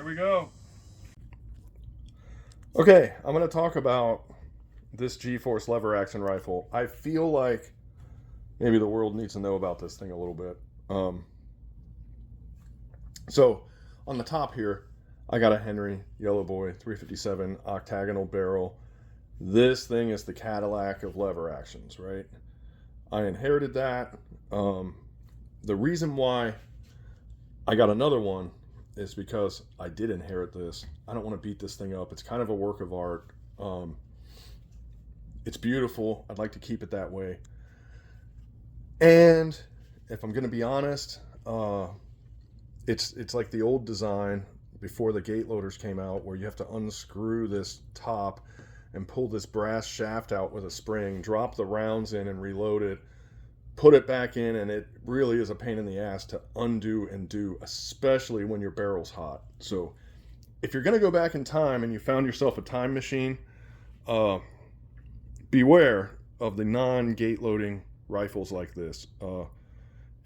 Here we go. Okay, I'm going to talk about this G-Force lever action rifle. I feel like maybe the world needs to know about this thing a little bit. So on the top here, I got a Henry Yellow Boy 357 octagonal barrel. This thing is the Cadillac of lever actions, right? I inherited that. The reason why I got another one is because I did inherit this. I don't want to beat this thing up. It's kind of a work of art. It's beautiful. I'd like to keep it that way. And if I'm going to be honest, it's like the old design before the gate loaders came out, where you have to unscrew this top and pull this brass shaft out with a spring, drop the rounds in and reload it, put it back in, and it really is a pain in the ass to undo and do, especially when your barrel's hot. So if you're going to go back in time and you found yourself a time machine, beware of the non-gate loading rifles like this.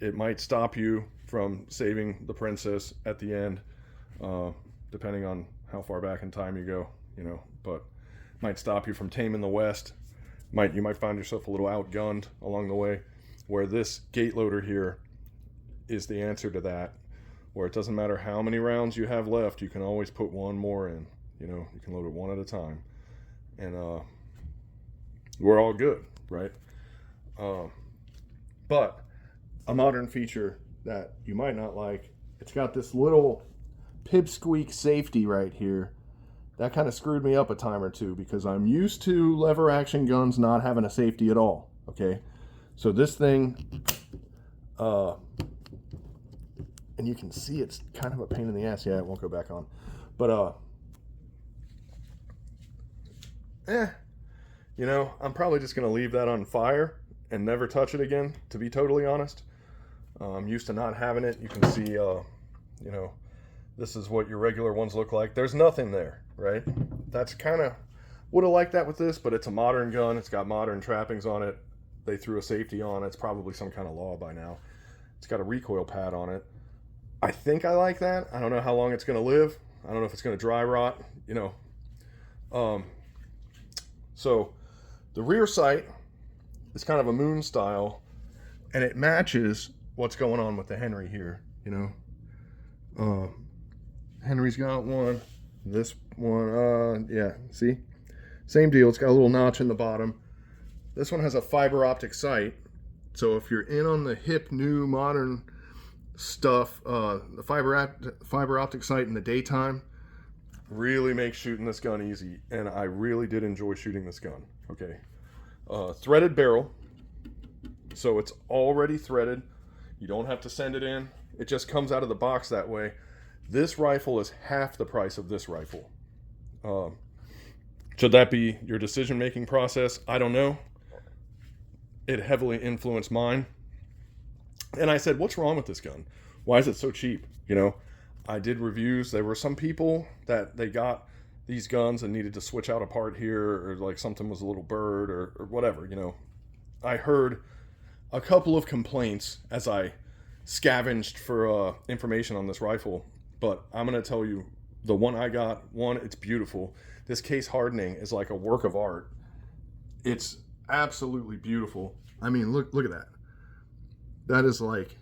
It might stop you from saving the princess at the end, depending on how far back in time you go, but might stop you from taming the West. You might find yourself a little outgunned along the way, where this gate loader here is the answer to that, where it doesn't matter how many rounds you have left, you can always put one more in. You can load it one at a time, and we're all good, right? But a modern feature that you might not like, it's got this little pipsqueak safety right here. That kind of screwed me up a time or two, because I'm used to lever action guns not having a safety at all, okay? So this thing, and you can see it's kind of a pain in the ass. Yeah, it won't go back on. But, I'm probably just going to leave that on fire and never touch it again, to be totally honest. I'm used to not having it. You can see, this is what your regular ones look like. There's nothing there, right? That's kind of, would have liked that with this, but it's a modern gun. It's got modern trappings on it. They threw a safety on. It's probably some kind of law by now. It's got a recoil pad on it. I think I like that. I don't know how long it's going to live. I don't know if it's going to dry rot, So the rear sight is kind of a moon style, and it matches what's going on with the Henry here, Henry's got one. This one, yeah, see? Same deal. It's got a little notch in the bottom. This one has a fiber optic sight. So if you're in on the hip, new, modern stuff, the fiber optic sight in the daytime really makes shooting this gun easy. And I really did enjoy shooting this gun. Okay. Threaded barrel. So it's already threaded. You don't have to send it in. It just comes out of the box that way. This rifle is half the price of this rifle. Should that be your decision-making process? I don't know. It heavily influenced mine. And I said, what's wrong with this gun? Why is it so cheap? I did reviews. There were some people that they got these guns and needed to switch out a part here, or like something was a little burred or whatever, I heard a couple of complaints as I scavenged for information on this rifle. But I'm going to tell you, the one I got, it's beautiful. This case hardening is like a work of art. It's absolutely beautiful. I mean, look at that. That is like,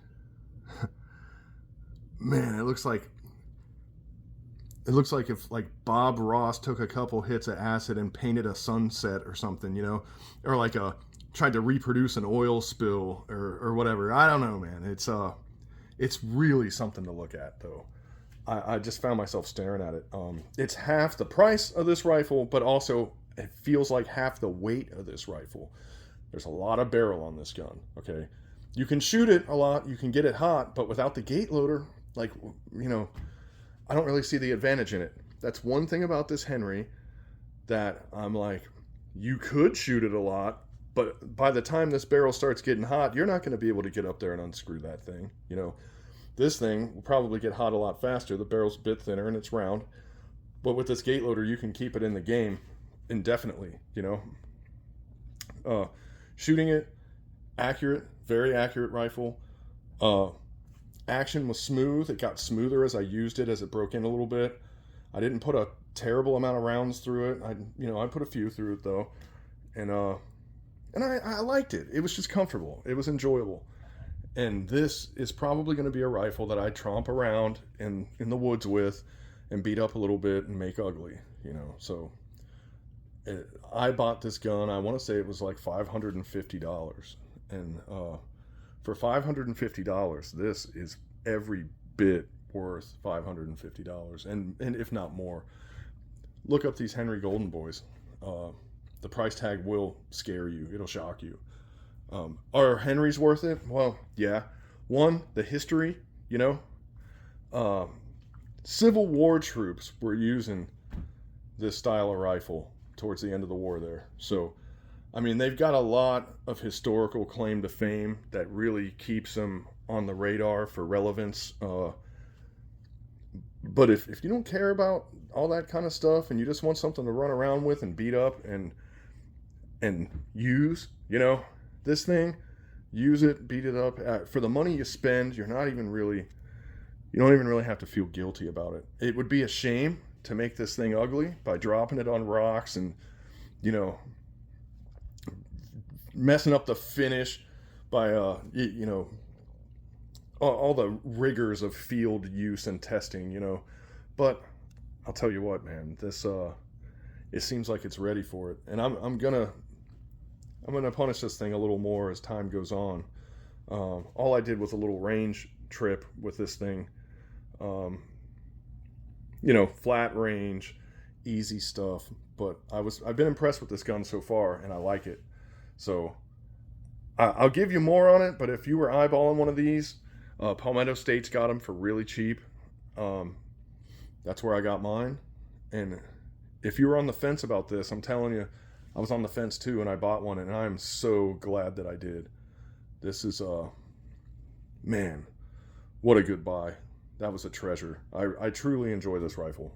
man, it looks like if like Bob Ross took a couple hits of acid and painted a sunset or something, or like tried to reproduce an oil spill or whatever. I don't know, man. It's really something to look at, though. I just found myself staring at it. It's half the price of this rifle, but also it feels like half the weight of this rifle. There's a lot of barrel on this gun, okay? You can shoot it a lot, you can get it hot, but without the gate loader, I don't really see the advantage in it. That's one thing about this Henry that I'm like, you could shoot it a lot, but by the time this barrel starts getting hot, you're not going to be able to get up there and unscrew that thing, This thing will probably get hot a lot faster. The barrel's a bit thinner and it's round. But with this gate loader, you can keep it in the game indefinitely, Shooting it, accurate, very accurate rifle. Action was smooth. It got smoother as I used it, as it broke in a little bit. I didn't put a terrible amount of rounds through it. I put a few through it though, and I liked it. It was just comfortable. It was enjoyable. And this is probably going to be a rifle that I tromp around in the woods with, and beat up a little bit and make ugly. So I bought this gun. I want to say it was like $550, and for $550, this is every bit worth $550, and if not more. Look up these Henry Golden Boys. The price tag will scare you. It'll shock you. Are Henrys worth it? Well, yeah. One, the history. Civil War troops were using this style of rifle towards the end of the war there. So, I mean, they've got a lot of historical claim to fame that really keeps them on the radar for relevance. But if you don't care about all that kind of stuff, and you just want something to run around with and beat up and use, this thing, use it, beat it up. For the money you spend, you don't even really have to feel guilty about it. It would be a shame to make this thing ugly by dropping it on rocks and, messing up the finish by, all the rigors of field use and testing, But I'll tell you what, man, this, it seems like it's ready for it. And I'm gonna punish this thing a little more as time goes on. All I did was a little range trip with this thing. Flat range, easy stuff. But I've been impressed with this gun so far, and I like it. So I'll give you more on it. But if you were eyeballing one of these, Palmetto State's got them for really cheap. That's where I got mine. And if you were on the fence about this, I'm telling you, I was on the fence too, and I bought one, and I'm so glad that I did. This is, man, what a good buy. That was a treasure. I truly enjoy this rifle.